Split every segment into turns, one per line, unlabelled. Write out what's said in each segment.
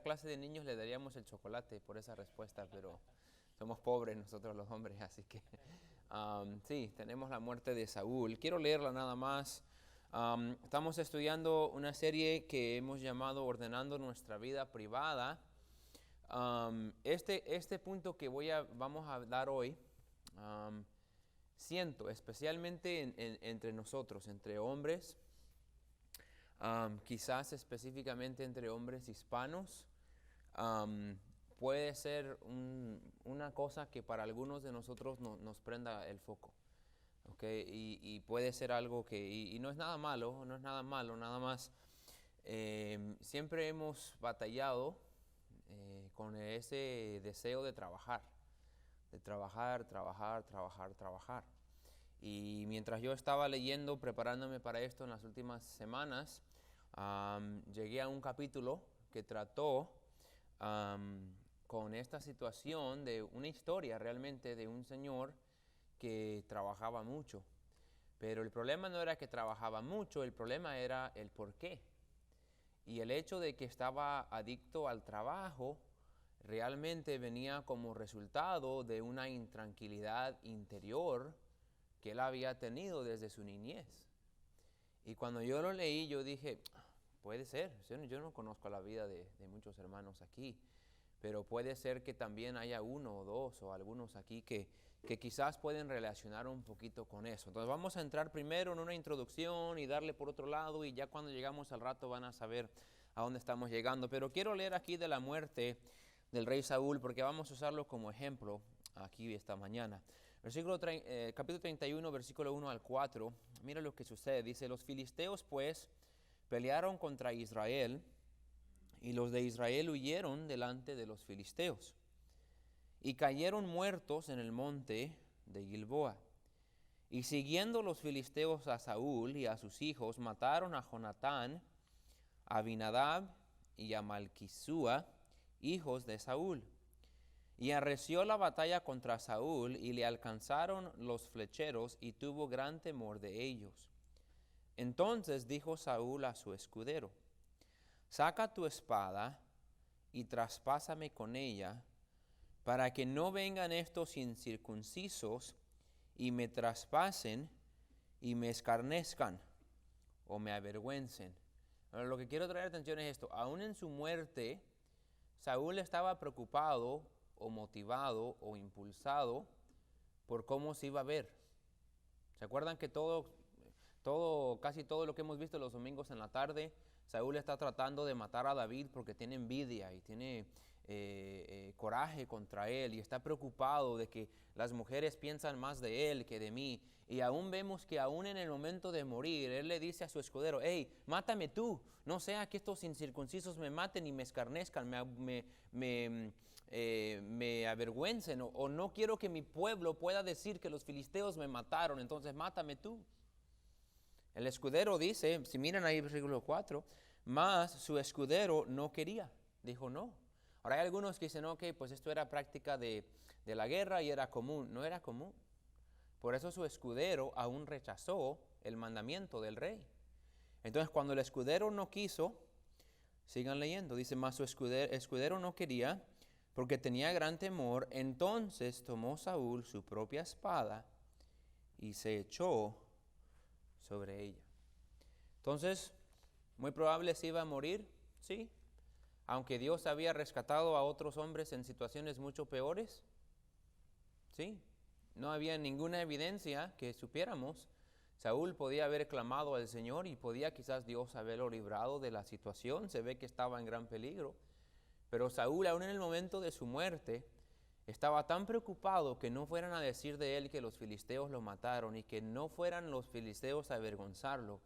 Clase de niños le daríamos el chocolate por esa respuesta, pero somos pobres nosotros los hombres, así que sí, tenemos la muerte de Saúl. Quiero leerla nada más. Estamos estudiando una serie que hemos llamado Ordenando nuestra vida privada. Este punto que vamos a dar hoy, siento, especialmente entre nosotros, entre hombres, quizás específicamente entre hombres hispanos, puede ser una cosa que para algunos de nosotros nos prenda el foco, ¿okay? Y puede ser algo que, y no es nada malo, nada más siempre hemos batallado con ese deseo de trabajar. Y mientras yo estaba leyendo, preparándome para esto en las últimas semanas, llegué a un capítulo que trató con esta situación de una historia realmente de un señor que trabajaba mucho. Pero el problema no era que trabajaba mucho, el problema era el por qué. Y el hecho de que estaba adicto al trabajo realmente venía como resultado de una intranquilidad interior que él había tenido desde su niñez. Y cuando yo lo leí, yo dije, puede ser, yo no conozco la vida de muchos hermanos aquí, pero puede ser que también haya uno o dos o algunos aquí que quizás pueden relacionar un poquito con eso. Entonces vamos a entrar primero en una introducción y darle por otro lado, y ya cuando llegamos al rato van a saber a dónde estamos llegando. Pero quiero leer aquí de la muerte del rey Saúl porque vamos a usarlo como ejemplo aquí esta mañana. Capítulo 31, versículo 1 al 4, mira lo que sucede. Dice: los filisteos pues pelearon contra Israel, y los de Israel huyeron delante de los filisteos, y cayeron muertos en el monte de Gilboa. Y siguiendo los filisteos a Saúl y a sus hijos, mataron a Jonatán, a Abinadab y a Malquisúa, hijos de Saúl. Y arreció la batalla contra Saúl, y le alcanzaron los flecheros, y tuvo gran temor de ellos. Entonces dijo Saúl a su escudero: saca tu espada y traspásame con ella, para que no vengan estos incircuncisos y me traspasen y me escarnezcan o me avergüencen. Ahora, lo que quiero traer atención es esto: aún en su muerte, Saúl estaba preocupado o motivado o impulsado por cómo se iba a ver. ¿Se acuerdan que casi todo lo que hemos visto los domingos en la tarde, Saúl está tratando de matar a David porque tiene envidia y tiene coraje contra él, y está preocupado de que las mujeres piensan más de él que de mí? Y aún vemos que aún en el momento de morir, él le dice a su escudero: hey, mátame tú, no sea que estos incircuncisos me maten y me escarnezcan, me avergüencen, o no quiero que mi pueblo pueda decir que los filisteos me mataron, entonces mátame tú. El escudero dice, si miran ahí versículo 4, mas su escudero no quería, dijo no. Ahora hay algunos que dicen, ok, pues esto era práctica de la guerra y era común. No era común. Por eso su escudero aún rechazó el mandamiento del rey. Entonces cuando el escudero no quiso, sigan leyendo, dice, mas su escudero no quería, porque tenía gran temor. Entonces tomó Saúl su propia espada y se echó sobre ella. Entonces, muy probable se iba a morir, sí, aunque Dios había rescatado a otros hombres en situaciones mucho peores, sí, no había ninguna evidencia que supiéramos. Saúl podía haber clamado al Señor y podía quizás Dios haberlo librado de la situación. Se ve que estaba en gran peligro, pero Saúl, aún en el momento de su muerte, estaba tan preocupado que no fueran a decir de él que los filisteos lo mataron y que no fueran los filisteos a avergonzarlo,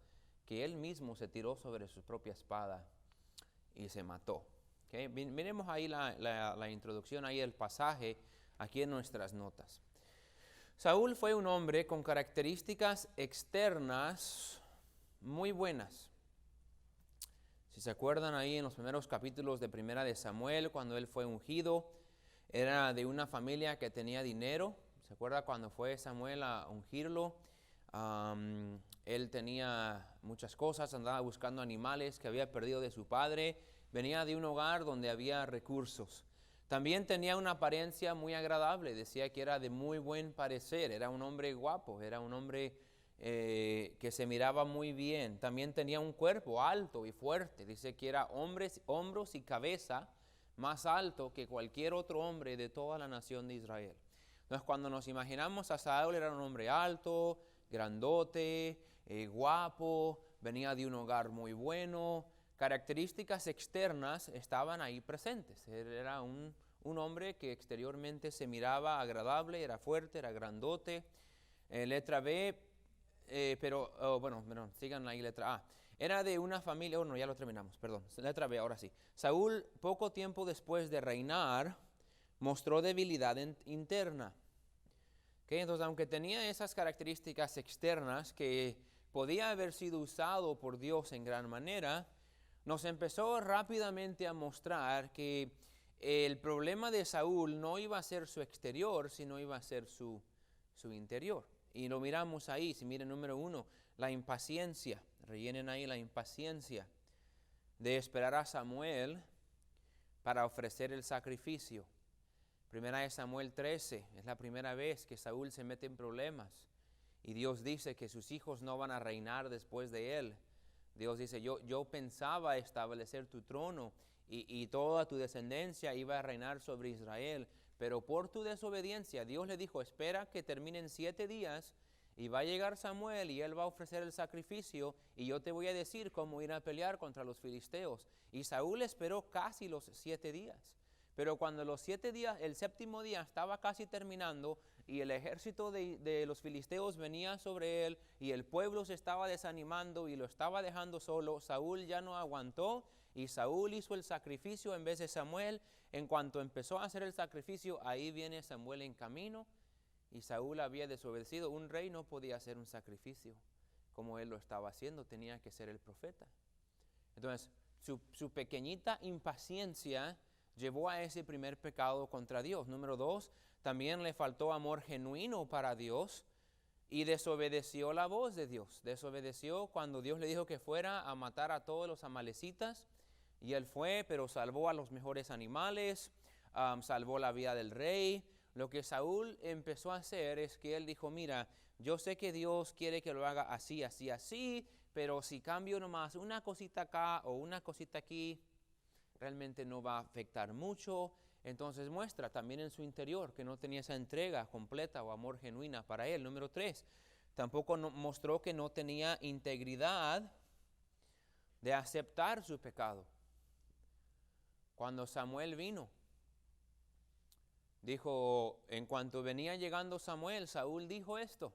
que él mismo se tiró sobre su propia espada y se mató. ¿Okay? Miremos ahí la introducción, ahí el pasaje, aquí en nuestras notas. Saúl fue un hombre con características externas muy buenas. Si se acuerdan ahí en los primeros capítulos de Primera de Samuel, cuando él fue ungido, era de una familia que tenía dinero. ¿Se acuerda cuando fue Samuel a ungirlo? Él tenía muchas cosas, andaba buscando animales que había perdido de su padre. venía de un hogar donde había recursos. También tenía una apariencia muy agradable, decía que era de muy buen parecer, era un hombre guapo, era un hombre que se miraba muy bien. También tenía un cuerpo alto y fuerte, dice que era hombros y cabeza más alto que cualquier otro hombre de toda la nación de Israel. Entonces cuando nos imaginamos a Saúl, era un hombre alto, grandote, guapo, venía de un hogar muy bueno. Características externas estaban ahí presentes. Él era un hombre que exteriormente se miraba agradable, era fuerte, era grandote. Letra B, sigan ahí letra A. Era de una familia, no, ya lo terminamos, perdón. Letra B, ahora sí. Saúl, poco tiempo después de reinar, mostró debilidad interna. Entonces, aunque tenía esas características externas que podía haber sido usado por Dios en gran manera, nos empezó rápidamente a mostrar que el problema de Saúl no iba a ser su exterior, sino iba a ser su interior. Y lo miramos ahí, si miren número 1, la impaciencia, rellenen ahí la impaciencia de esperar a Samuel para ofrecer el sacrificio. Primera de Samuel 13, es la primera vez que Saúl se mete en problemas y Dios dice que sus hijos no van a reinar después de él. Dios dice, yo pensaba establecer tu trono y toda tu descendencia iba a reinar sobre Israel, pero por tu desobediencia Dios le dijo, espera que terminen 7 días y va a llegar Samuel y él va a ofrecer el sacrificio y yo te voy a decir cómo ir a pelear contra los filisteos. Y Saúl esperó casi los 7 días. Pero cuando los 7 días, el 7º día estaba casi terminando y el ejército de los filisteos venía sobre él y el pueblo se estaba desanimando y lo estaba dejando solo, Saúl ya no aguantó y Saúl hizo el sacrificio en vez de Samuel. En cuanto empezó a hacer el sacrificio, ahí viene Samuel en camino y Saúl había desobedecido. Un rey no podía hacer un sacrificio como él lo estaba haciendo, tenía que ser el profeta. Entonces, su pequeñita impaciencia llevó a ese primer pecado contra Dios. Número 2, también le faltó amor genuino para Dios y desobedeció la voz de Dios. Desobedeció cuando Dios le dijo que fuera a matar a todos los amalecitas y él fue, pero salvó a los mejores animales, salvó la vida del rey. Lo que Saúl empezó a hacer es que él dijo, mira, yo sé que Dios quiere que lo haga así, así, así, pero si cambio nomás una cosita acá o una cosita aquí, realmente no va a afectar mucho. Entonces muestra también en su interior que no tenía esa entrega completa o amor genuina para él. Número 3, tampoco mostró que no tenía integridad de aceptar su pecado. Cuando Samuel vino, dijo, en cuanto venía llegando Samuel, Saúl dijo esto,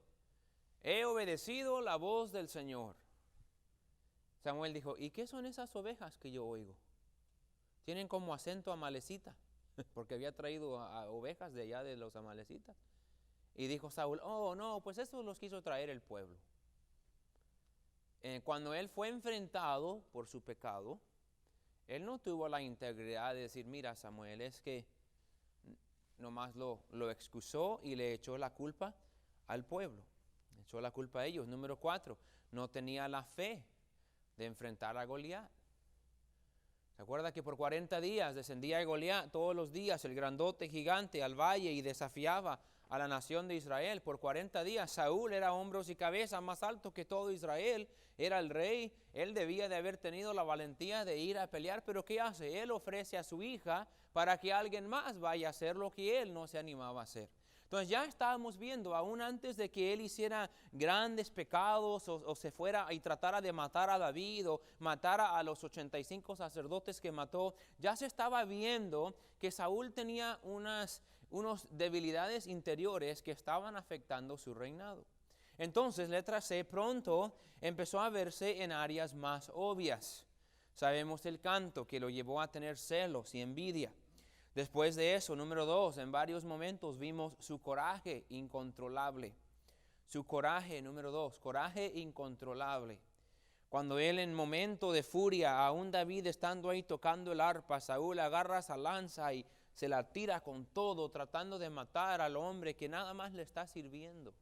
he obedecido la voz del Señor. Samuel dijo, ¿y qué son esas ovejas que yo oigo? Tienen como acento amalecita, porque había traído a ovejas de allá de los amalecitas. Y dijo Saúl, oh no, pues eso los quiso traer el pueblo. Cuando él fue enfrentado por su pecado, él no tuvo la integridad de decir, mira Samuel, es que nomás lo excusó y le echó la culpa al pueblo. Le echó la culpa a ellos. Número 4, no tenía la fe de enfrentar a Goliat. ¿Se acuerda que por 40 días descendía Goliat todos los días, el grandote gigante, al valle y desafiaba a la nación de Israel? Por 40 días Saúl era hombros y cabeza más alto que todo Israel, era el rey, él debía de haber tenido la valentía de ir a pelear, pero ¿qué hace? Él ofrece a su hija para que alguien más vaya a hacer lo que él no se animaba a hacer. Entonces ya estábamos viendo, aún antes de que él hiciera grandes pecados o se fuera y tratara de matar a David o matara a los 85 sacerdotes que mató, ya se estaba viendo que Saúl tenía unas debilidades interiores que estaban afectando su reinado. Entonces, letra C, pronto empezó a verse en áreas más obvias. Sabemos el canto que lo llevó a tener celos y envidia. Después de eso, número 2, en varios momentos vimos su coraje incontrolable. Su coraje, número 2, coraje incontrolable. Cuando él en momento de furia, aún David estando ahí tocando el arpa, Saúl agarra esa lanza y se la tira con todo, tratando de matar al hombre que nada más le está sirviendo.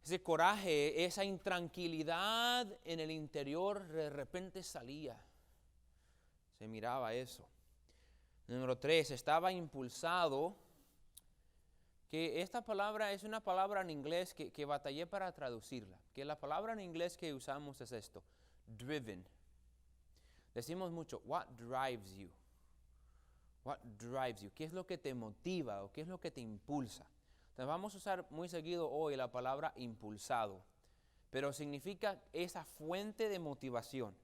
Ese coraje, esa intranquilidad en el interior de repente salía. Se miraba eso. Número 3, estaba impulsado, que esta palabra es una palabra en inglés que batallé para traducirla, que la palabra en inglés que usamos es esto, driven. Decimos mucho, what drives you? What drives you? ¿Qué es lo que te motiva o qué es lo que te impulsa? Entonces vamos a usar muy seguido hoy la palabra impulsado, pero significa esa fuente de motivación,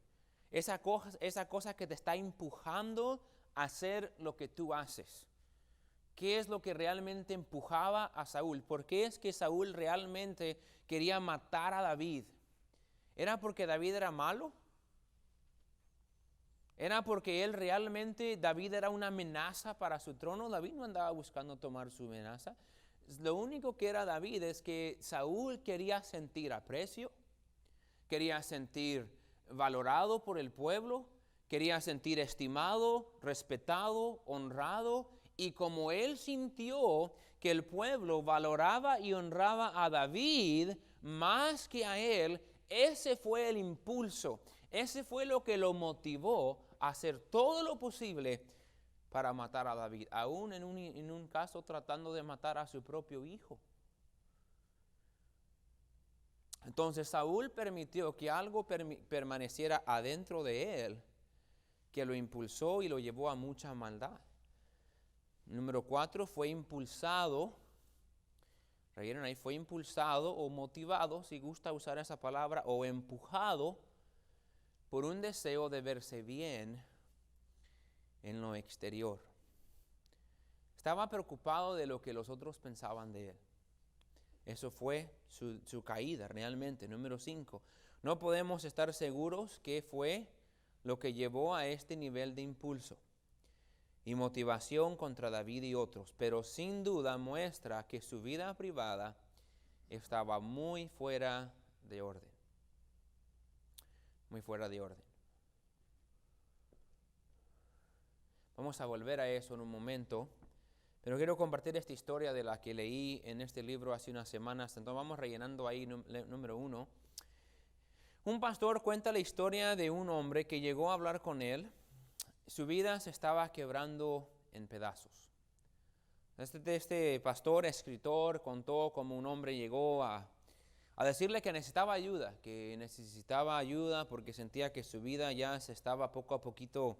esa cosa que te está empujando a hacer lo que tú haces. ¿Qué es lo que realmente empujaba a Saúl? ¿Por qué es que Saúl realmente quería matar a David? ¿Era porque David era malo? ¿Era porque David era una amenaza para su trono? David no andaba buscando tomar su amenaza. Lo único que era David es que Saúl quería sentir aprecio, quería sentir valorado por el pueblo, quería sentir estimado, respetado, honrado. Y como él sintió que el pueblo valoraba y honraba a David más que a él, ese fue el impulso, ese fue lo que lo motivó a hacer todo lo posible para matar a David, aún en un caso tratando de matar a su propio hijo. Entonces Saúl permitió que algo permaneciera adentro de él, que lo impulsó y lo llevó a mucha maldad. Número 4, fue impulsado, ¿reyeron ahí? Fue impulsado o motivado, si gusta usar esa palabra, o empujado por un deseo de verse bien en lo exterior. Estaba preocupado de lo que los otros pensaban de él. Eso fue su caída realmente. Número 5, no podemos estar seguros qué fue lo que llevó a este nivel de impulso y motivación contra David y otros, pero sin duda muestra que su vida privada estaba muy fuera de orden. Muy fuera de orden. Vamos a volver a eso en un momento, pero quiero compartir esta historia de la que leí en este libro hace unas semanas. Entonces vamos rellenando ahí número 1. Un pastor cuenta la historia de un hombre que llegó a hablar con él. Su vida se estaba quebrando en pedazos. Este pastor, escritor, contó cómo un hombre llegó a decirle que necesitaba ayuda porque sentía que su vida ya se estaba poco a poquito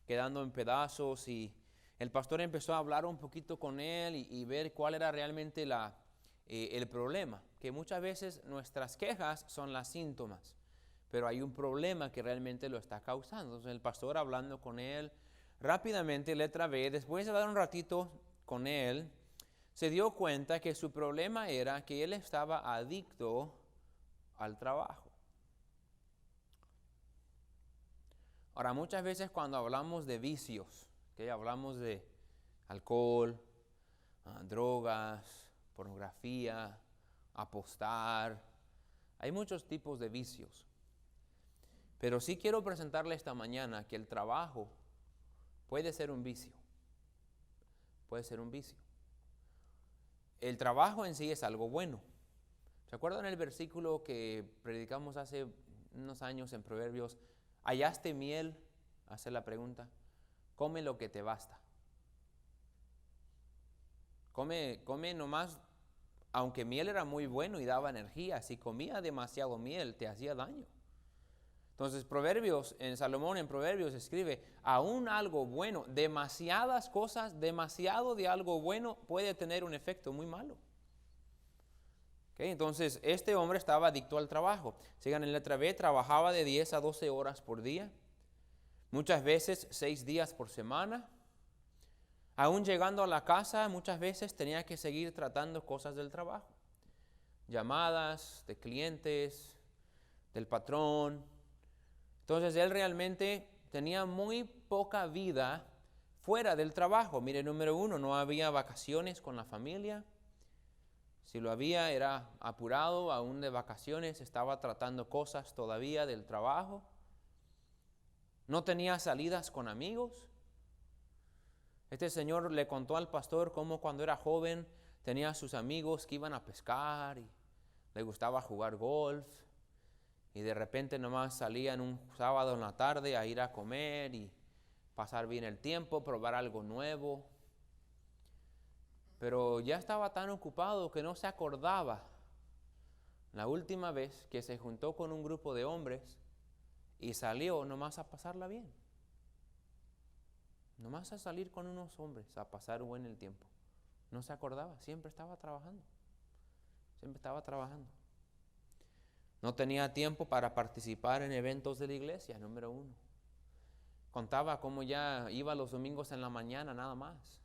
quedando en pedazos, y el pastor empezó a hablar un poquito con él y ver cuál era realmente el problema, que muchas veces nuestras quejas son las síntomas, pero hay un problema que realmente lo está causando. Entonces el pastor, hablando con él rápidamente, letra B, después de dar un ratito con él, se dio cuenta que su problema era que él estaba adicto al trabajo. Ahora, muchas veces cuando hablamos de vicios, ¿okay? Hablamos de alcohol, drogas, pornografía, apostar, hay muchos tipos de vicios. Pero sí quiero presentarle esta mañana que el trabajo puede ser un vicio. Puede ser un vicio. El trabajo en sí es algo bueno. ¿Se acuerdan el versículo que predicamos hace unos años en Proverbios? ¿Hallaste miel? Hace la pregunta. Come lo que te basta. Come nomás, aunque miel era muy bueno y daba energía, si comía demasiado miel te hacía daño. Entonces Salomón en Proverbios escribe, aún algo bueno, demasiadas cosas, demasiado de algo bueno puede tener un efecto muy malo. Okay, entonces este hombre estaba adicto al trabajo. Sigan en letra B, trabajaba de 10 a 12 horas por día, muchas veces 6 días por semana. Aún llegando a la casa, muchas veces tenía que seguir tratando cosas del trabajo. Llamadas de clientes, del patrón. Entonces él realmente tenía muy poca vida fuera del trabajo. Mire, número 1, no había vacaciones con la familia. Si lo había, era apurado, aún de vacaciones, estaba tratando cosas todavía del trabajo. No tenía salidas con amigos. Este señor le contó al pastor cómo cuando era joven tenía sus amigos que iban a pescar y le gustaba jugar golf. Y de repente nomás salían un sábado en la tarde a ir a comer y pasar bien el tiempo, probar algo nuevo. Pero ya estaba tan ocupado que no se acordaba la última vez que se juntó con un grupo de hombres y salió nomás a pasarla bien. Nomás a salir con unos hombres a pasar buen el tiempo. No se acordaba, siempre estaba trabajando. Siempre estaba trabajando. No tenía tiempo para participar en eventos de la iglesia, número 1. Contaba cómo ya iba los domingos en la mañana nada más.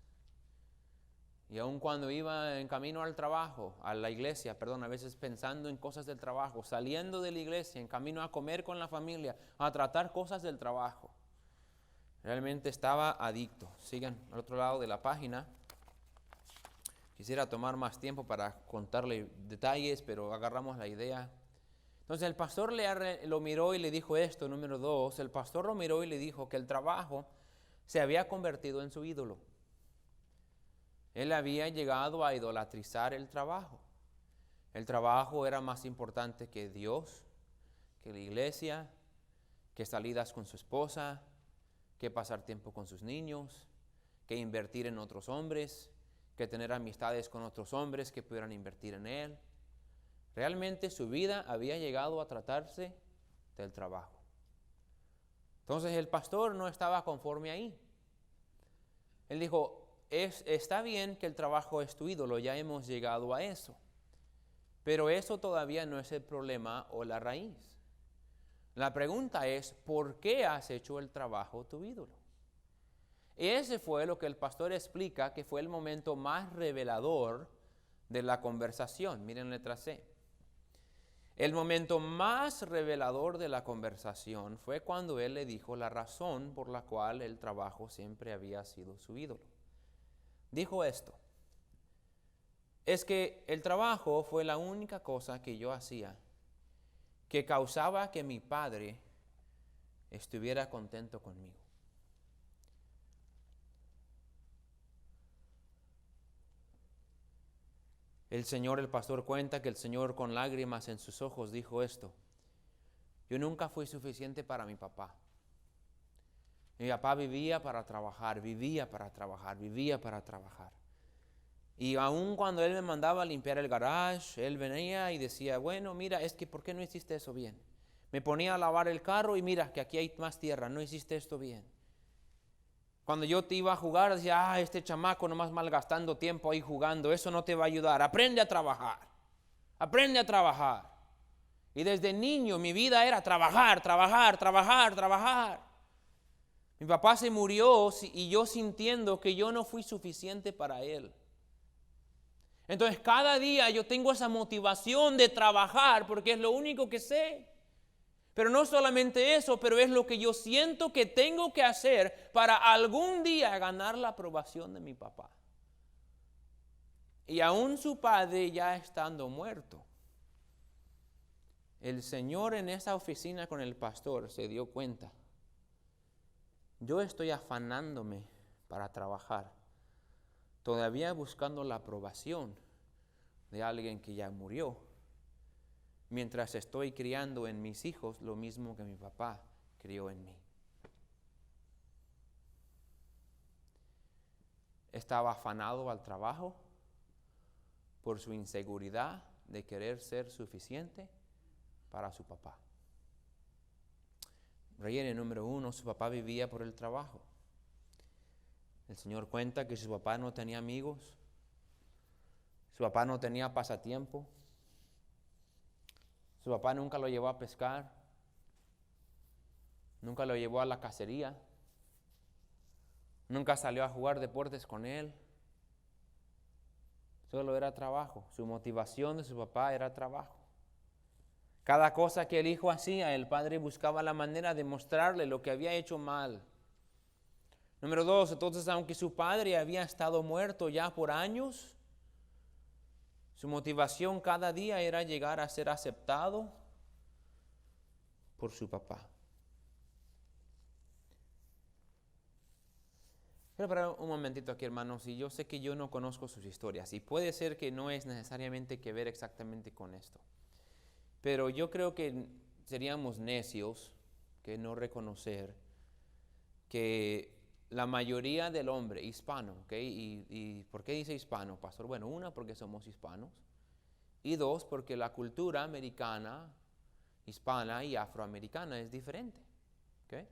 Y aun cuando iba en camino al trabajo, a la iglesia, a veces pensando en cosas del trabajo, saliendo de la iglesia, en camino a comer con la familia, a tratar cosas del trabajo. Realmente estaba adicto. Sigan al otro lado de la página. Quisiera tomar más tiempo para contarle detalles, pero agarramos la idea. Entonces el pastor lo miró y le dijo esto, número 2. El pastor lo miró y le dijo que el trabajo se había convertido en su ídolo. Él había llegado a idolatrizar el trabajo. El trabajo era más importante que Dios, que la iglesia, que salidas con su esposa, que pasar tiempo con sus niños, que invertir en otros hombres, que tener amistades con otros hombres que pudieran invertir en él. Realmente su vida había llegado a tratarse del trabajo. Entonces el pastor no estaba conforme ahí. Él dijo, está bien que el trabajo es tu ídolo, ya hemos llegado a eso. Pero eso todavía no es el problema o la raíz. La pregunta es, ¿por qué has hecho el trabajo tu ídolo? Ese fue lo que el pastor explica que fue el momento más revelador de la conversación. Miren letra C. El momento más revelador de la conversación fue cuando él le dijo la razón por la cual el trabajo siempre había sido su ídolo. Dijo esto: es que el trabajo fue la única cosa que yo hacía que causaba que mi padre estuviera contento conmigo. El pastor cuenta que el Señor con lágrimas en sus ojos dijo esto: yo nunca fui suficiente para mi papá. Mi papá vivía para trabajar, vivía para trabajar, vivía para trabajar. Y aun cuando él me mandaba a limpiar el garage, él venía y decía, bueno, mira, es que ¿por qué no hiciste eso bien? Me ponía a lavar el carro y mira que aquí hay más tierra, no hiciste esto bien. Cuando yo te iba a jugar, decía, este chamaco nomás malgastando tiempo ahí jugando, eso no te va a ayudar, aprende a trabajar, aprende a trabajar. Y desde niño mi vida era trabajar, trabajar, trabajar, trabajar. Mi papá se murió y yo sintiendo que yo no fui suficiente para él. Entonces cada día yo tengo esa motivación de trabajar porque es lo único que sé. Pero no solamente eso, pero es lo que yo siento que tengo que hacer para algún día ganar la aprobación de mi papá. Y aún su padre ya estando muerto, el Señor en esa oficina con el pastor se dio cuenta. Yo estoy afanándome para trabajar, todavía buscando la aprobación de alguien que ya murió, mientras estoy criando en mis hijos lo mismo que mi papá crió en mí. Estaba afanado al trabajo por su inseguridad de querer ser suficiente para su papá. Rellene número 1, su papá vivía por el trabajo. El Señor cuenta que su papá no tenía amigos, su papá no tenía pasatiempo, su papá nunca lo llevó a pescar, nunca lo llevó a la cacería, nunca salió a jugar deportes con él. Solo era trabajo. Su motivación de su papá era trabajo. Cada cosa que el hijo hacía, el padre buscaba la manera de mostrarle lo que había hecho mal. Número 2, entonces, aunque su padre había estado muerto ya por años, su motivación cada día era llegar a ser aceptado por su papá. Quiero parar un momentito aquí, hermanos, y yo sé que yo no conozco sus historias, y puede ser que no es necesariamente que ver exactamente con esto. Pero yo creo que seríamos necios que no reconocer que la mayoría del hombre hispano, ¿ok? ¿Y por qué dice hispano, pastor? Bueno, una, porque somos hispanos. Y dos, porque la cultura americana, hispana y afroamericana es diferente, ¿ok?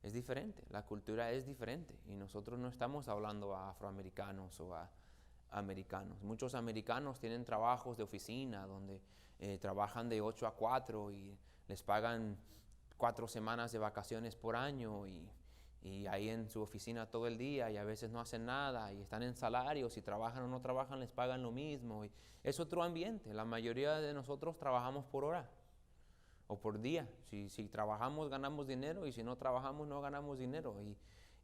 Es diferente, la cultura es diferente. Y nosotros no estamos hablando a afroamericanos o a americanos. Muchos americanos tienen trabajos de oficina donde trabajan de 8 a 4 y les pagan 4 semanas de vacaciones por año y ahí en su oficina todo el día y a veces no hacen nada y están en salarios, si trabajan o no trabajan les pagan lo mismo. Y es otro ambiente. La mayoría de nosotros trabajamos por hora o por día. Si trabajamos ganamos dinero y si no trabajamos no ganamos dinero.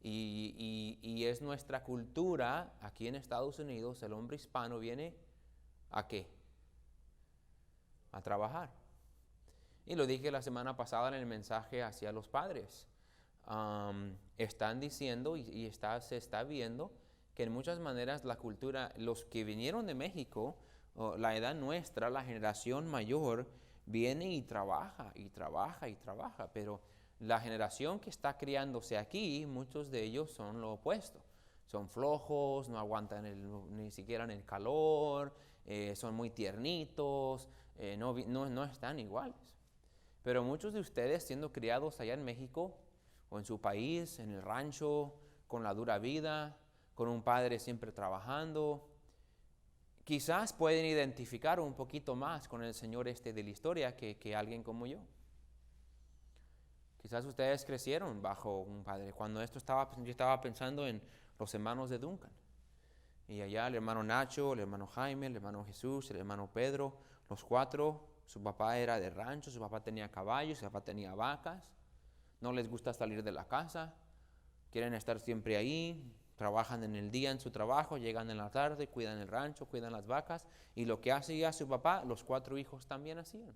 Y es nuestra cultura aquí en Estados Unidos. El hombre hispano viene ¿a qué? A trabajar. Y lo dije la semana pasada en el mensaje hacia los padres. Están diciendo y se está viendo que en muchas maneras la cultura, los que vinieron de México, la edad nuestra, la generación mayor, viene y trabaja, y trabaja, y trabaja, pero la generación que está criándose aquí, muchos de ellos son lo opuesto. Son flojos, no aguantan ni siquiera en el calor, son muy tiernitos, no están iguales. Pero muchos de ustedes, siendo criados allá en México, o en su país, en el rancho, con la dura vida, con un padre siempre trabajando, quizás pueden identificar un poquito más con el Señor de la historia que alguien como yo. Quizás ustedes crecieron bajo un padre. Cuando yo estaba pensando en los hermanos de Duncan. Y allá el hermano Nacho, el hermano Jaime, el hermano Jesús, el hermano Pedro, los 4, su papá era de rancho, su papá tenía caballos, su papá tenía vacas. No les gusta salir de la casa, quieren estar siempre ahí, trabajan en el día en su trabajo, llegan en la tarde, cuidan el rancho, cuidan las vacas. Y lo que hacía su papá, los 4 hijos también hacían.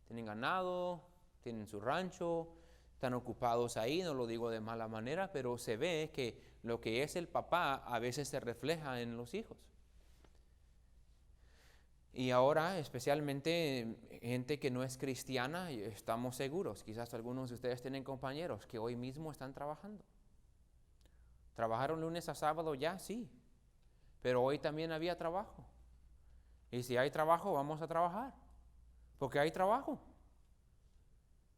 Tienen ganado, tienen su rancho, están ocupados ahí, no lo digo de mala manera, pero se ve que lo que es el papá a veces se refleja en los hijos. Y ahora, especialmente gente que no es cristiana, estamos seguros, quizás algunos de ustedes tienen compañeros que hoy mismo están trabajando. ¿Trabajaron lunes a sábado ya? Sí, pero hoy también había trabajo. Y si hay trabajo, vamos a trabajar, porque hay trabajo.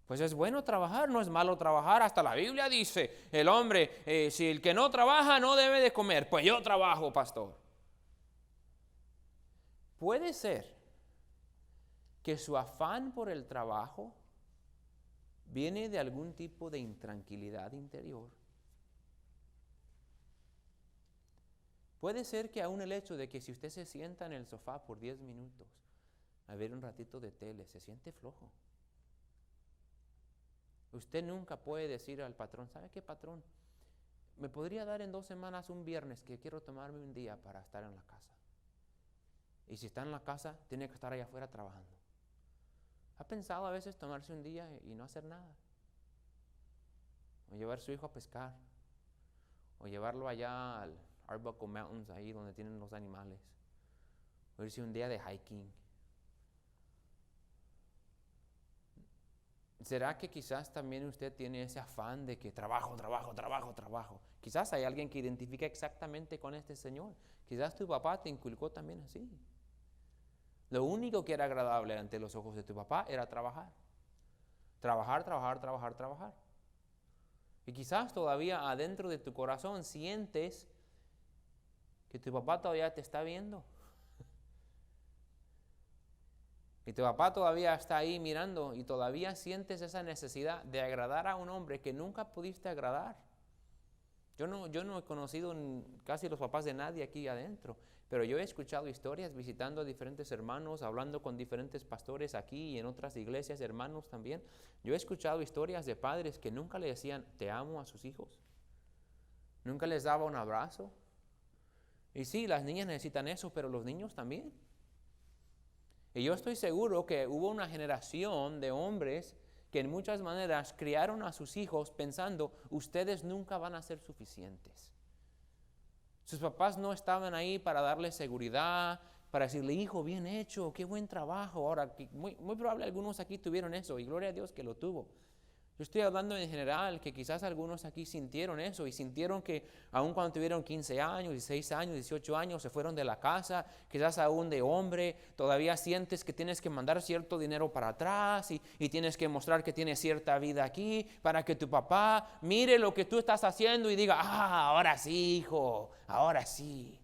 Pues es bueno trabajar, no es malo trabajar. Hasta la Biblia dice, el hombre, si el que no trabaja no debe de comer. Pues yo trabajo, pastor. Puede ser que su afán por el trabajo viene de algún tipo de intranquilidad interior. Puede ser que aún el hecho de que si usted se sienta en el sofá por 10 minutos a ver un ratito de tele, se siente flojo. Usted nunca puede decir al patrón, ¿sabe qué, patrón? ¿Me podría dar en 2 semanas un viernes que quiero tomarme un día para estar en la casa? Y si está en la casa, tiene que estar allá afuera trabajando. ¿Ha pensado a veces tomarse un día y no hacer nada? O llevar a su hijo a pescar. O llevarlo allá al Arbuckle Mountains, ahí donde tienen los animales. O irse un día de hiking. ¿Será que quizás también usted tiene ese afán de que trabajo? Quizás hay alguien que identifica exactamente con este Señor. Quizás tu papá te inculcó también así. Lo único que era agradable ante los ojos de tu papá era trabajar. Trabajar. Y quizás todavía adentro de tu corazón sientes que tu papá todavía te está viendo. Y tu papá todavía está ahí mirando y todavía sientes esa necesidad de agradar a un hombre que nunca pudiste agradar. Yo no he conocido casi los papás de nadie aquí adentro, pero yo he escuchado historias visitando a diferentes hermanos, hablando con diferentes pastores aquí y en otras iglesias, hermanos también. Yo he escuchado historias de padres que nunca le decían te amo a sus hijos. Nunca les daba un abrazo. Y sí, las niñas necesitan eso, pero los niños también. Y yo estoy seguro que hubo una generación de hombres que en muchas maneras criaron a sus hijos pensando, ustedes nunca van a ser suficientes. Sus papás no estaban ahí para darle seguridad, para decirle, hijo, bien hecho, qué buen trabajo. Ahora, muy probable algunos aquí tuvieron eso, y gloria a Dios que lo tuvo. Yo estoy hablando en general, que quizás algunos aquí sintieron eso y sintieron que aun cuando tuvieron 15 años, 16 años, 18 años, se fueron de la casa, quizás aún de hombre, todavía sientes que tienes que mandar cierto dinero para atrás y tienes que mostrar que tienes cierta vida aquí para que tu papá mire lo que tú estás haciendo y diga, ahora sí, hijo, ahora sí.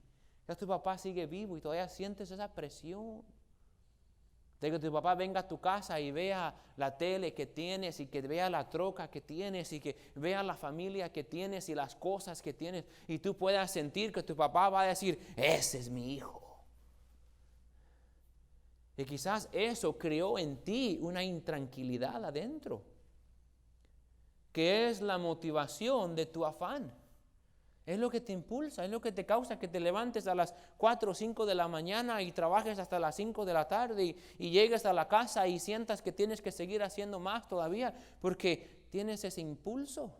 Ya tu papá sigue vivo y todavía sientes esa presión de que tu papá venga a tu casa y vea la tele que tienes y que vea la troca que tienes y que vea la familia que tienes y las cosas que tienes y tú puedas sentir que tu papá va a decir, ese es mi hijo. Y quizás eso creó en ti una intranquilidad adentro, que es la motivación de tu afán. Es lo que te impulsa, es lo que te causa que te levantes a las 4 o 5 de la mañana y trabajes hasta las 5 de la tarde y llegues a la casa y sientas que tienes que seguir haciendo más todavía porque tienes ese impulso.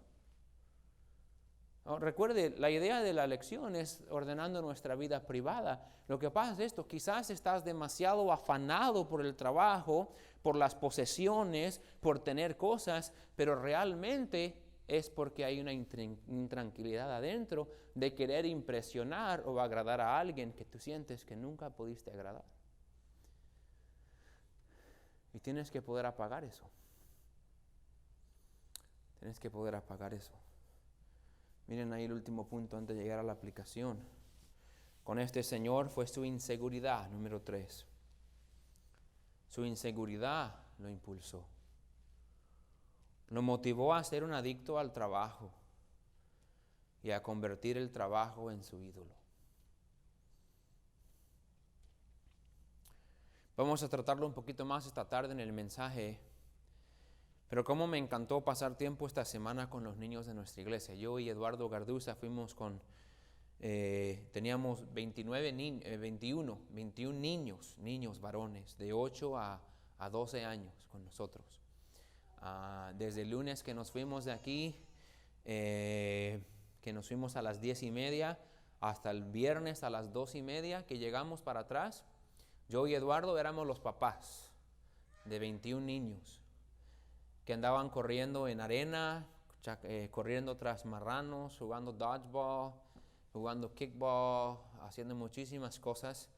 Recuerde, la idea de la lección es ordenando nuestra vida privada. Lo que pasa es esto, quizás estás demasiado afanado por el trabajo, por las posesiones, por tener cosas, pero realmente es porque hay una intranquilidad adentro de querer impresionar o agradar a alguien que tú sientes que nunca pudiste agradar. Y tienes que poder apagar eso. Tienes que poder apagar eso. Miren ahí el último punto antes de llegar a la aplicación. Con este señor fue su inseguridad, número 3. Su inseguridad lo impulsó. Lo motivó a ser un adicto al trabajo y a convertir el trabajo en su ídolo. Vamos a tratarlo un poquito más esta tarde en el mensaje, pero cómo me encantó pasar tiempo esta semana con los niños de nuestra iglesia. Yo y Eduardo Garduza fuimos teníamos 21 niños varones de 8 a 12 años con nosotros. Desde el lunes que nos fuimos de aquí, que nos fuimos a las 10:30, hasta el viernes a las 2:30 que llegamos para atrás, yo y Eduardo éramos los papás de 21 niños que andaban corriendo en arena, corriendo tras marranos, jugando dodgeball, jugando kickball, haciendo muchísimas cosas.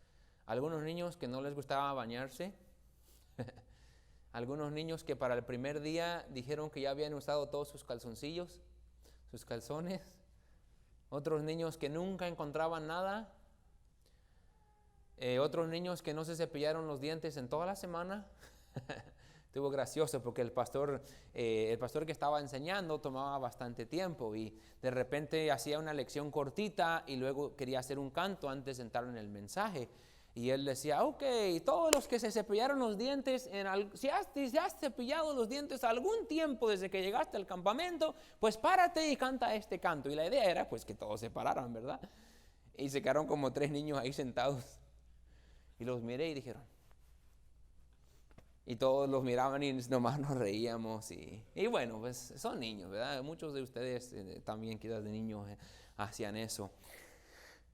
Algunos niños que no les gustaba bañarse. Algunos niños que para el primer día dijeron que ya habían usado todos sus calzoncillos, sus calzones. Otros niños que nunca encontraban nada. Otros niños que no se cepillaron los dientes en toda la semana. Estuvo gracioso porque el pastor que estaba enseñando tomaba bastante tiempo y de repente hacía una lección cortita y luego quería hacer un canto antes de entrar en el mensaje. Y él decía, ok, todos los que se cepillaron los dientes, si has cepillado los dientes algún tiempo desde que llegaste al campamento, pues párate y canta este canto. Y la idea era pues que todos se pararan, ¿verdad? Y se quedaron como 3 niños ahí sentados. Y los miré y dijeron. Y todos los miraban y nomás nos reíamos. Y bueno, pues son niños, ¿verdad? Muchos de ustedes también quizás de niños hacían eso.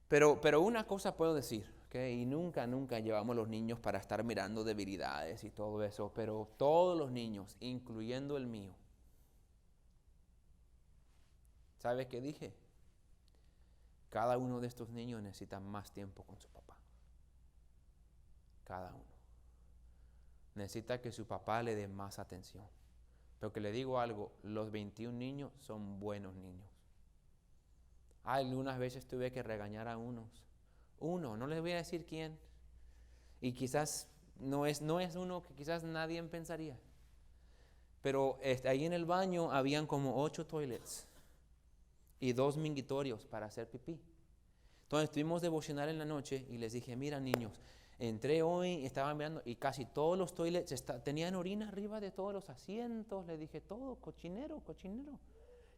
Pero una cosa puedo decir. Okay, y nunca llevamos los niños para estar mirando debilidades y todo eso, pero todos los niños, incluyendo el mío, ¿sabes qué dije? Cada uno de estos niños necesita más tiempo con su papá. Cada uno. Necesita que su papá le dé más atención. Pero que le digo algo, los 21 niños son buenos niños. Algunas veces tuve que regañar a uno, no les voy a decir quién, y quizás no es uno que quizás nadie pensaría, pero ahí en el baño habían como 8 toilets y 2 mingitorios para hacer pipí. Entonces estuvimos devocional en la noche y les dije, mira niños, entré hoy, estaba mirando y casi todos los toilets tenían orina arriba de todos los asientos. Le dije, todo cochinero.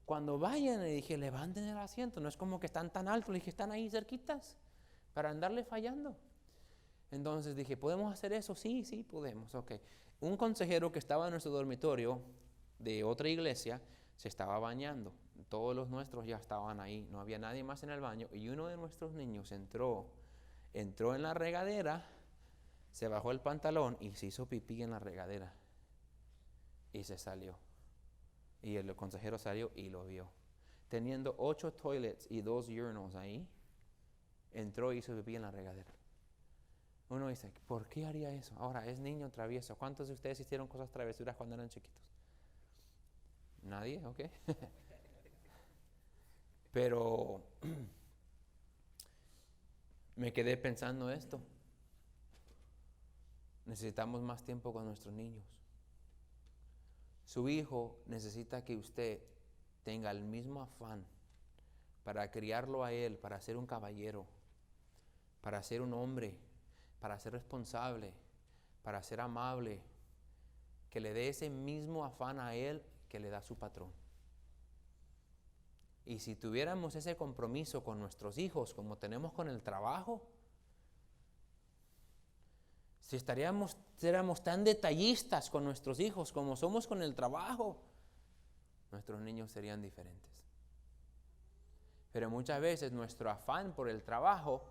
Cuando vayan, le dije, levanten el asiento, no es como que están tan altos, le dije, están ahí cerquitas para andarle fallando. Entonces dije, ¿podemos hacer eso? Sí, podemos. Ok. Un consejero que estaba en nuestro dormitorio de otra iglesia se estaba bañando. Todos los nuestros ya estaban ahí, no había nadie más en el baño. Y uno de nuestros niños entró en la regadera, se bajó el pantalón y se hizo pipí en la regadera. Y se salió. Y el consejero salió y lo vio. Teniendo 8 toilets y 2 urinals ahí, entró y hizo pipí en la regadera. Uno dice, ¿por qué haría eso? Ahora, es niño travieso. ¿Cuántos de ustedes hicieron cosas travesuras cuando eran chiquitos? ¿Nadie? ¿Ok? Pero me quedé pensando esto. Necesitamos más tiempo con nuestros niños. Su hijo necesita que usted tenga el mismo afán para criarlo a él, para ser un caballero, para ser un hombre, para ser responsable, para ser amable, que le dé ese mismo afán a él que le da su patrón. Y si tuviéramos ese compromiso con nuestros hijos como tenemos con el trabajo, si éramos tan detallistas con nuestros hijos como somos con el trabajo, nuestros niños serían diferentes. Pero muchas veces nuestro afán por el trabajo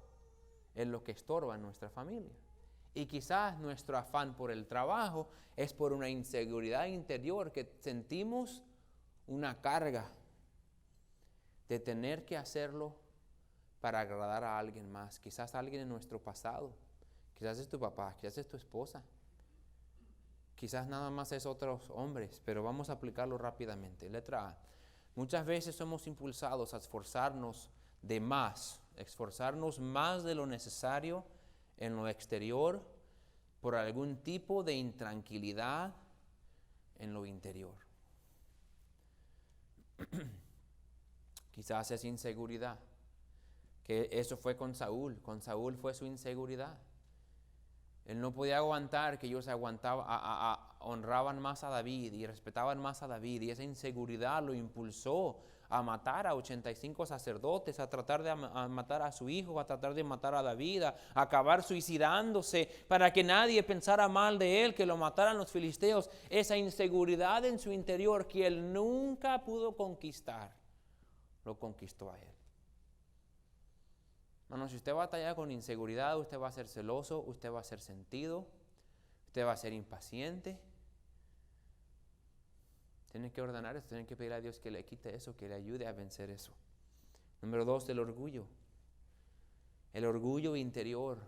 es lo que estorba en nuestra familia. Y quizás nuestro afán por el trabajo es por una inseguridad interior que sentimos una carga de tener que hacerlo para agradar a alguien más. Quizás alguien en nuestro pasado. Quizás es tu papá, quizás es tu esposa. Quizás nada más es otros hombres, pero vamos a aplicarlo rápidamente. Letra A. Muchas veces somos impulsados a esforzarnos de más, esforzarnos más de lo necesario en lo exterior por algún tipo de intranquilidad en lo interior. Quizás es inseguridad, que eso fue con Saúl fue su inseguridad. Él no podía aguantar que ellos honraban más a David y respetaban más a David, y esa inseguridad lo impulsó a matar a 85 sacerdotes, a tratar de matar a su hijo, a tratar de matar a David, a acabar suicidándose para que nadie pensara mal de él, que lo mataran los filisteos. Esa inseguridad en su interior que él nunca pudo conquistar, lo conquistó a él. Hermano, si usted batalla con inseguridad, usted va a ser celoso, usted va a ser sentido, usted va a ser impaciente. Tiene que ordenar eso, tiene que pedir a Dios que le quite eso, que le ayude a vencer eso. Número 2, el orgullo. El orgullo interior.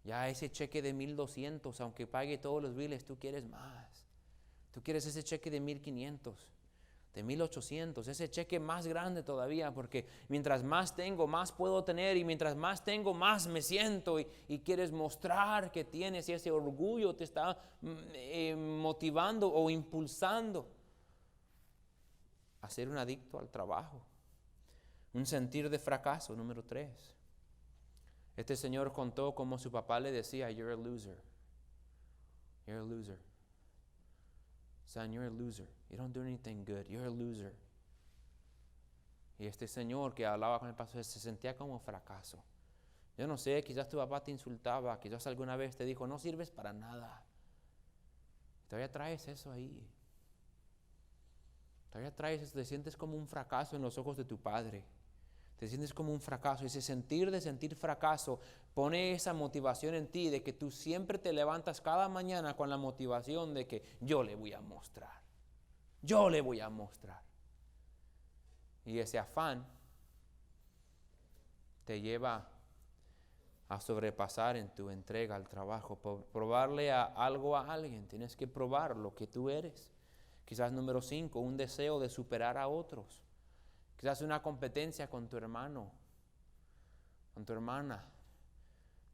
Ya ese cheque de 1,200, aunque pague todos los biles, tú quieres más. Tú quieres ese cheque de 1,500. De 1,800, ese cheque más grande todavía, porque mientras más tengo, más puedo tener, y mientras más tengo, más me siento, y quieres mostrar que tienes, y ese orgullo te está motivando o impulsando a ser un adicto al trabajo. Un sentir de fracaso, número 3. Este señor contó cómo su papá le decía, you're a loser. You're a loser. Son, you're a loser. You don't do anything good. You're a loser. Y este señor que hablaba con el pastor se sentía como fracaso. Yo no sé, quizás tu papá te insultaba, quizás alguna vez te dijo, no sirves para nada. Todavía traes eso ahí. Todavía traes eso, te sientes como un fracaso en los ojos de tu padre. Te sientes como un fracaso. Ese sentir fracaso pone esa motivación en ti de que tú siempre te levantas cada mañana con la motivación de que yo le voy a mostrar. Yo le voy a mostrar. Y ese afán te lleva a sobrepasar en tu entrega al trabajo. Por probarle algo a alguien, tienes que probar lo que tú eres. Quizás número 5, un deseo de superar a otros. Quizás una competencia con tu hermano, con tu hermana.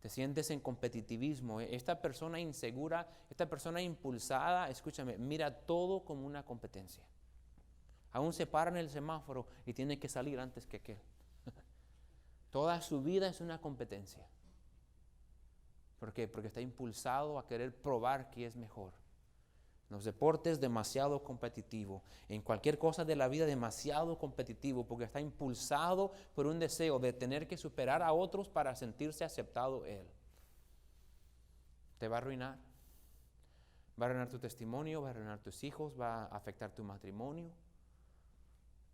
Te sientes en competitivismo. Esta persona insegura, esta persona impulsada, escúchame, mira todo como una competencia. Aún se para en el semáforo y tiene que salir antes que aquel. Toda su vida es una competencia. ¿Por qué? Porque está impulsado a querer probar que es mejor. En los deportes, demasiado competitivo. En cualquier cosa de la vida, demasiado competitivo, porque está impulsado por un deseo de tener que superar a otros para sentirse aceptado él. Te va a arruinar. Va a arruinar tu testimonio, va a arruinar tus hijos, va a afectar tu matrimonio,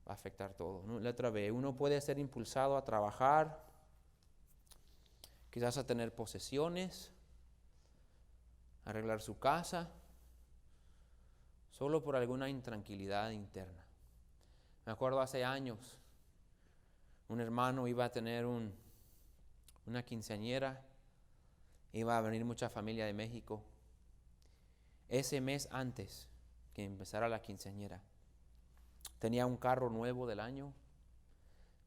va a afectar todo. Letra B, uno puede ser impulsado a trabajar, quizás a tener posesiones, a arreglar su casa, solo por alguna intranquilidad interna. Me acuerdo hace años, un hermano iba a tener una quinceañera, iba a venir mucha familia de México. Ese mes antes que empezara la quinceañera, tenía un carro nuevo del año.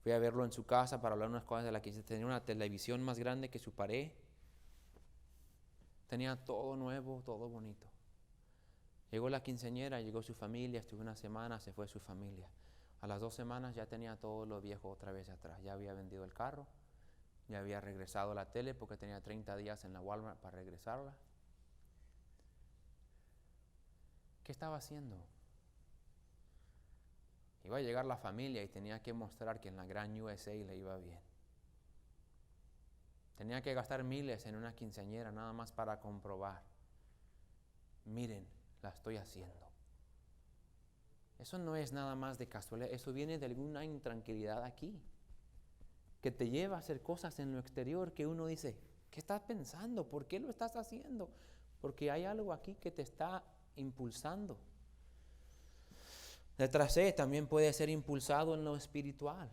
Fui a verlo en su casa para hablar unas cosas de la quinceañera. Tenía una televisión más grande que su pared. Tenía todo nuevo, todo bonito. Llegó la quinceañera, llegó su familia, estuvo una semana, se fue su familia. A las 2 semanas ya tenía todo lo viejo otra vez atrás. Ya había vendido el carro, ya había regresado la tele porque tenía 30 días en la Walmart para regresarla. ¿Qué estaba haciendo? Iba a llegar la familia y tenía que mostrar que en la gran USA le iba bien. Tenía que gastar miles en una quinceañera nada más para comprobar. Miren, la estoy haciendo. Eso no es nada más de casualidad, eso viene de alguna intranquilidad aquí, que te lleva a hacer cosas en lo exterior que uno dice, ¿qué estás pensando? ¿Por qué lo estás haciendo? Porque hay algo aquí que te está impulsando. Letra C, también puede ser impulsado en lo espiritual.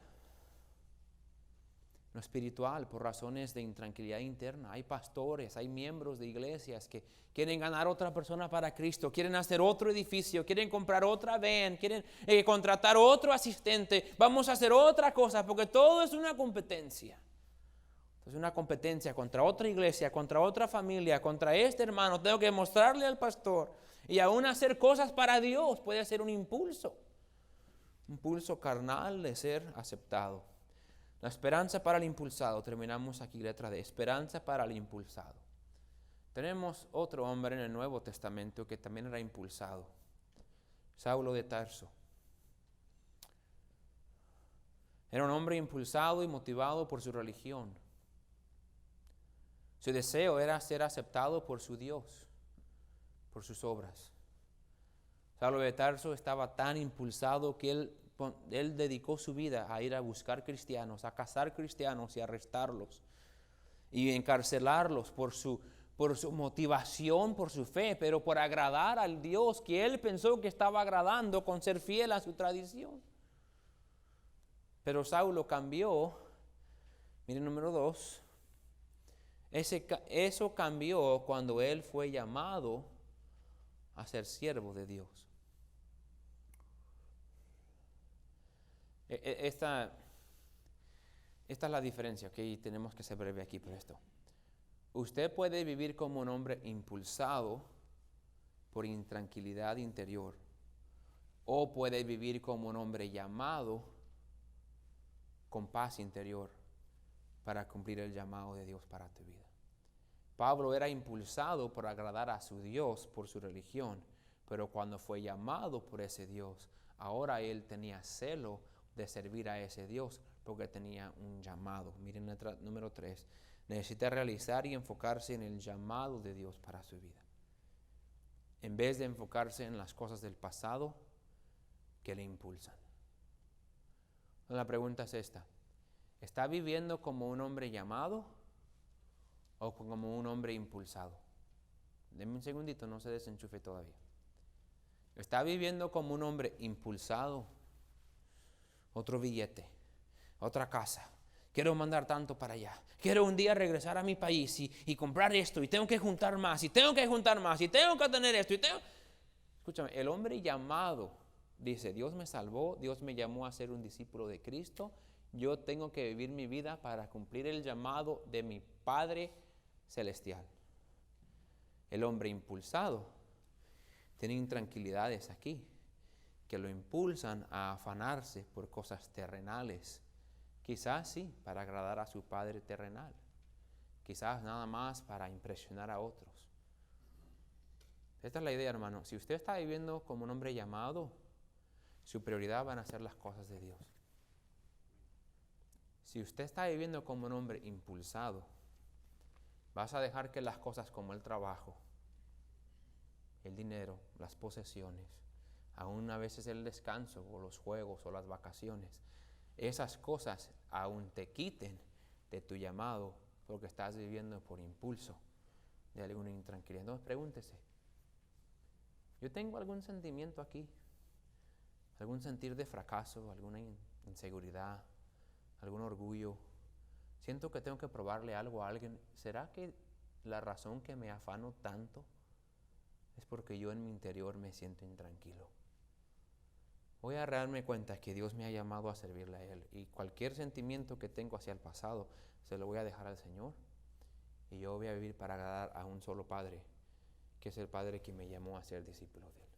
Lo espiritual por razones de intranquilidad interna. Hay pastores, hay miembros de iglesias que quieren ganar otra persona para Cristo, quieren hacer otro edificio, quieren comprar otra van, quieren contratar otro asistente, vamos a hacer otra cosa, porque todo es una competencia. Es una competencia contra otra iglesia, contra otra familia, contra este hermano. Tengo que mostrarle al pastor. Y aún hacer cosas para Dios puede ser un impulso carnal de ser aceptado. La esperanza para el impulsado. Terminamos aquí, letra D. Esperanza para el impulsado. Tenemos otro hombre en el Nuevo Testamento que también era impulsado. Saulo de Tarso. Era un hombre impulsado y motivado por su religión. Su deseo era ser aceptado por su Dios, por sus obras. Saulo de Tarso estaba tan impulsado que él dedicó su vida a ir a buscar cristianos, a cazar cristianos y arrestarlos y encarcelarlos por su motivación, por su fe, pero por agradar al Dios que él pensó que estaba agradando con ser fiel a su tradición. Pero Saulo cambió. Miren, número 2. Eso cambió cuando él fue llamado a ser siervo de Dios. Esta es la diferencia, ¿ok? Tenemos que ser breve aquí por esto. Usted puede vivir como un hombre impulsado por intranquilidad interior, o puede vivir como un hombre llamado con paz interior para cumplir el llamado de Dios para tu vida. Pablo era impulsado por agradar a su Dios por su religión, pero cuando fue llamado por ese Dios, ahora él tenía celo de servir a ese Dios porque tenía un llamado. Miren letra número 3. Necesita realizar y enfocarse en el llamado de Dios para su vida, en vez de enfocarse en las cosas del pasado que le impulsan. La pregunta es esta: ¿está viviendo como un hombre llamado o como un hombre impulsado? Denme un segundito, no se desenchufe todavía. ¿Está viviendo como un hombre impulsado? Otro billete, otra casa. Quiero mandar tanto para allá. Quiero un día regresar a mi país y comprar esto. Y tengo que juntar más. Y tengo que juntar más. Y tengo que tener esto. Escúchame, el hombre llamado dice: Dios me salvó. Dios me llamó a ser un discípulo de Cristo. Yo tengo que vivir mi vida para cumplir el llamado de mi Padre Celestial. El hombre impulsado tiene intranquilidades aquí que lo impulsan a afanarse por cosas terrenales. Quizás sí, para agradar a su padre terrenal. Quizás nada más para impresionar a otros. Esta es la idea, hermano. Si usted está viviendo como un hombre llamado, su prioridad van a ser las cosas de Dios. Si usted está viviendo como un hombre impulsado, vas a dejar que las cosas como el trabajo, el dinero, las posesiones, aún a veces el descanso o los juegos o las vacaciones, esas cosas aún te quiten de tu llamado porque estás viviendo por impulso de alguna intranquilidad. Entonces pregúntese, yo tengo algún sentimiento aquí, algún sentir de fracaso, alguna inseguridad, algún orgullo. Siento que tengo que probarle algo a alguien. ¿Será que la razón que me afano tanto es porque yo en mi interior me siento intranquilo? Voy a darme cuenta que Dios me ha llamado a servirle a Él, y cualquier sentimiento que tengo hacia el pasado se lo voy a dejar al Señor, y yo voy a vivir para agradar a un solo Padre, que es el Padre que me llamó a ser discípulo de Él.